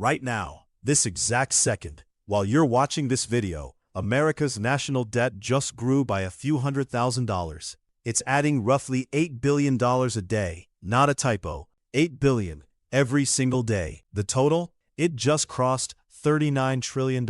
Right now, this exact second, while you're watching this video, America's national debt just grew by a few $100,000. It's adding roughly $8 billion a day, not a typo, $8 billion every single day. The total? It just crossed $39 trillion.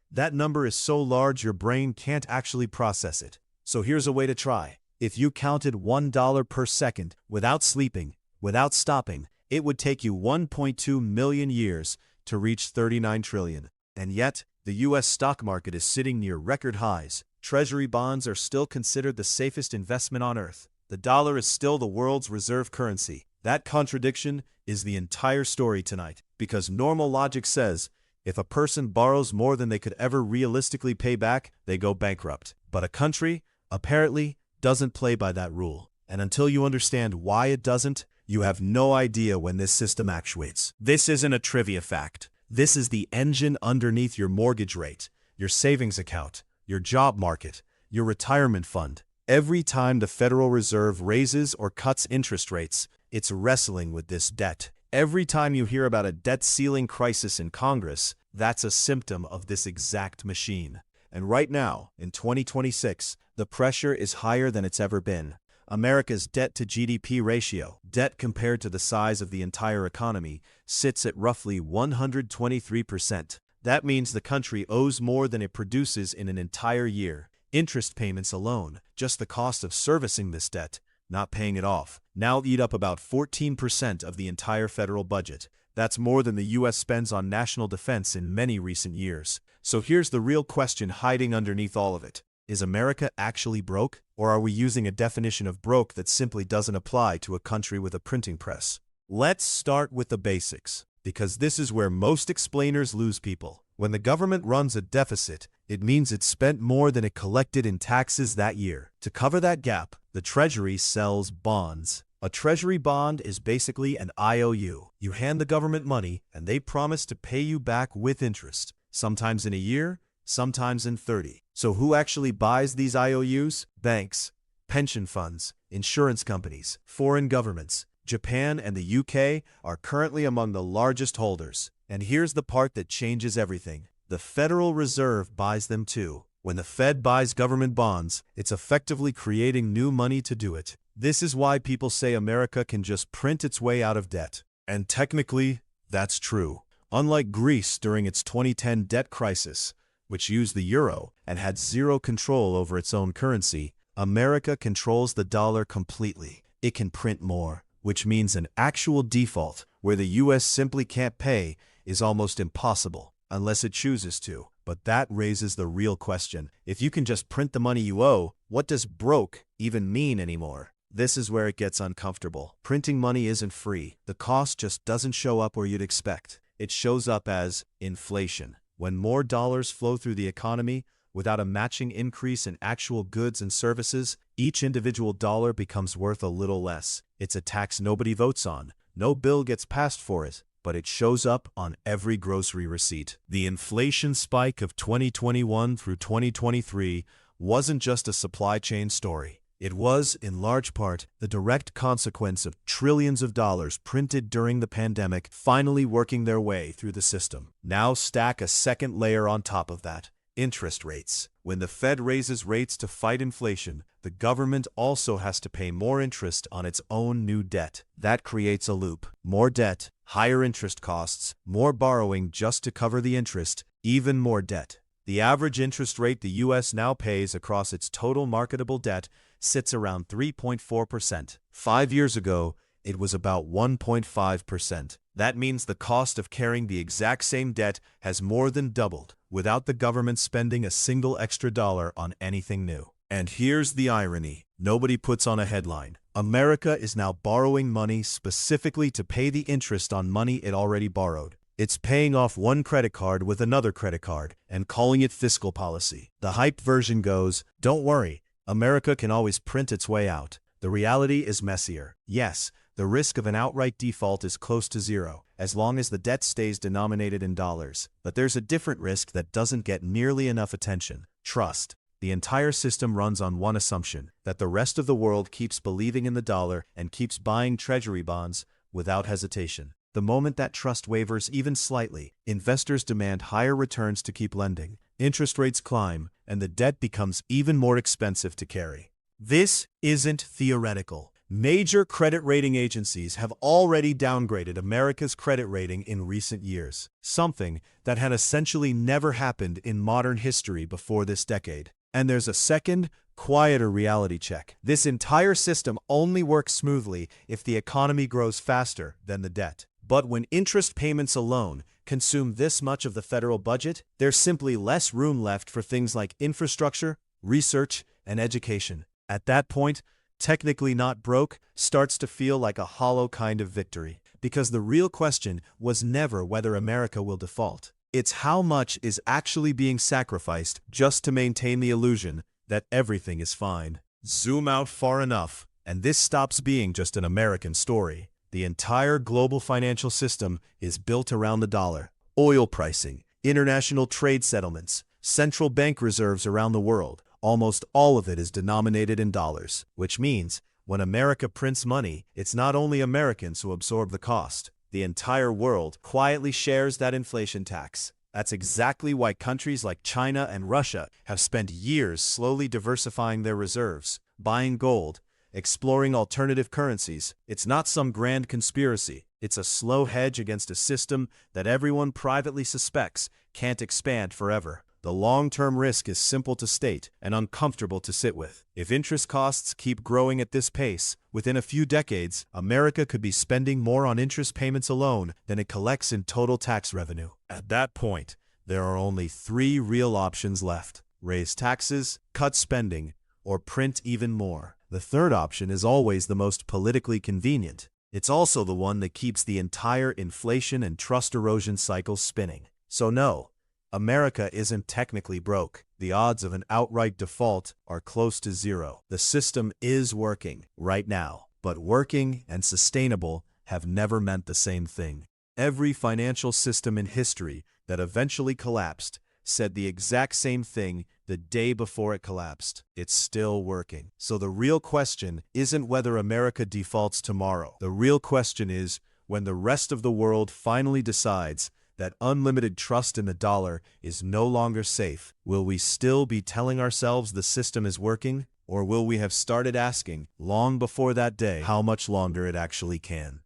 That number is so large your brain can't actually process it. So here's a way to try. If you counted $1 per second without sleeping, without stopping, it would take you 1.2 million years to reach 39 trillion. And yet, the US stock market is sitting near record highs. Treasury bonds are still considered the safest investment on earth. The dollar is still the world's reserve currency. That contradiction is the entire story tonight. Because normal logic says, if a person borrows more than they could ever realistically pay back, they go bankrupt. But a country, apparently, doesn't play by that rule. And until you understand why it doesn't, you have no idea when this system actuates. This isn't a trivia fact. This is the engine underneath your mortgage rate, your savings account, your job market, your retirement fund. Every time the Federal Reserve raises or cuts interest rates, it's wrestling with this debt. Every time you hear about a debt ceiling crisis in Congress, that's a symptom of this exact machine. And right now, in 2026, the pressure is higher than it's ever been. America's debt-to-GDP ratio, debt compared to the size of the entire economy, sits at roughly 123%. That means the country owes more than it produces in an entire year. Interest payments alone, just the cost of servicing this debt, not paying it off, now eat up about 14% of the entire federal budget. That's more than the US spends on national defense in many recent years. So here's the real question hiding underneath all of it. Is America actually broke? Or are we using a definition of broke that simply doesn't apply to a country with a printing press? Let's start with the basics, because this is where most explainers lose people. When the government runs a deficit, it means it spent more than it collected in taxes that year. To cover that gap, the Treasury sells bonds. A Treasury bond is basically an IOU. You hand the government money, and they promise to pay you back with interest, sometimes in a year, sometimes in 30. So who actually buys these IOUs? Banks, pension funds, insurance companies, foreign governments. Japan and the UK are currently among the largest holders. And here's the part that changes everything. The Federal Reserve buys them too. When the Fed buys government bonds, it's effectively creating new money to do it. This is why people say America can just print its way out of debt. And technically, that's true. Unlike Greece during its 2010 debt crisis, which used the euro and had zero control over its own currency, America controls the dollar completely. It can print more, which means an actual default, where the US simply can't pay, is almost impossible, unless it chooses to. But that raises the real question. If you can just print the money you owe, what does broke even mean anymore? This is where it gets uncomfortable. Printing money isn't free. The cost just doesn't show up where you'd expect. It shows up as inflation. When more dollars flow through the economy, without a matching increase in actual goods and services, each individual dollar becomes worth a little less. It's a tax nobody votes on. No bill gets passed for it, but it shows up on every grocery receipt. The inflation spike of 2021 through 2023 wasn't just a supply chain story. It was, in large part, the direct consequence of trillions of dollars printed during the pandemic finally working their way through the system. Now stack a second layer on top of that. Interest rates. When the Fed raises rates to fight inflation, the government also has to pay more interest on its own new debt. That creates a loop. More debt, higher interest costs, more borrowing just to cover the interest, even more debt. The average interest rate the US now pays across its total marketable debt sits around 3.4%. 5 years ago, it was about 1.5%. That means the cost of carrying the exact same debt has more than doubled, without the government spending a single extra dollar on anything new. And here's the irony. Nobody puts on a headline. America is now borrowing money specifically to pay the interest on money it already borrowed. It's paying off one credit card with another credit card and calling it fiscal policy. The hyped version goes, don't worry, America can always print its way out. The reality is messier. Yes, the risk of an outright default is close to zero, as long as the debt stays denominated in dollars. But there's a different risk that doesn't get nearly enough attention. Trust. The entire system runs on one assumption, that the rest of the world keeps believing in the dollar and keeps buying treasury bonds without hesitation. The moment that trust wavers even slightly, investors demand higher returns to keep lending. Interest rates climb, and the debt becomes even more expensive to carry. This isn't theoretical. Major credit rating agencies have already downgraded America's credit rating in recent years, something that had essentially never happened in modern history before this decade. And there's a second, quieter reality check. This entire system only works smoothly if the economy grows faster than the debt. But when interest payments alone consume this much of the federal budget, there's simply less room left for things like infrastructure, research, and education. At that point, technically not broke starts to feel like a hollow kind of victory, because the real question was never whether America will default. It's how much is actually being sacrificed just to maintain the illusion that everything is fine. Zoom out far enough, and this stops being just an American story. The entire global financial system is built around the dollar. Oil pricing, international trade settlements, central bank reserves around the world. Almost all of it is denominated in dollars, which means when America prints money, it's not only Americans who absorb the cost. The entire world quietly shares that inflation tax. That's exactly why countries like China and Russia have spent years slowly diversifying their reserves, buying gold, exploring alternative currencies. It's not some grand conspiracy. It's a slow hedge against a system that everyone privately suspects can't expand forever. The long-term risk is simple to state and uncomfortable to sit with. If interest costs keep growing at this pace, within a few decades, America could be spending more on interest payments alone than it collects in total tax revenue. At that point, there are only three real options left: raise taxes, cut spending, or print even more. The third option is always the most politically convenient. It's also the one that keeps the entire inflation and trust erosion cycle spinning. So no, America isn't technically broke. The odds of an outright default are close to zero. The system is working right now, but working and sustainable have never meant the same thing. Every financial system in history that eventually collapsed said the exact same thing the day before it collapsed. It's still working. So the real question isn't whether America defaults tomorrow. The real question is, when the rest of the world finally decides that unlimited trust in the dollar is no longer safe, will we still be telling ourselves the system is working? Or will we have started asking, long before that day, how much longer it actually can?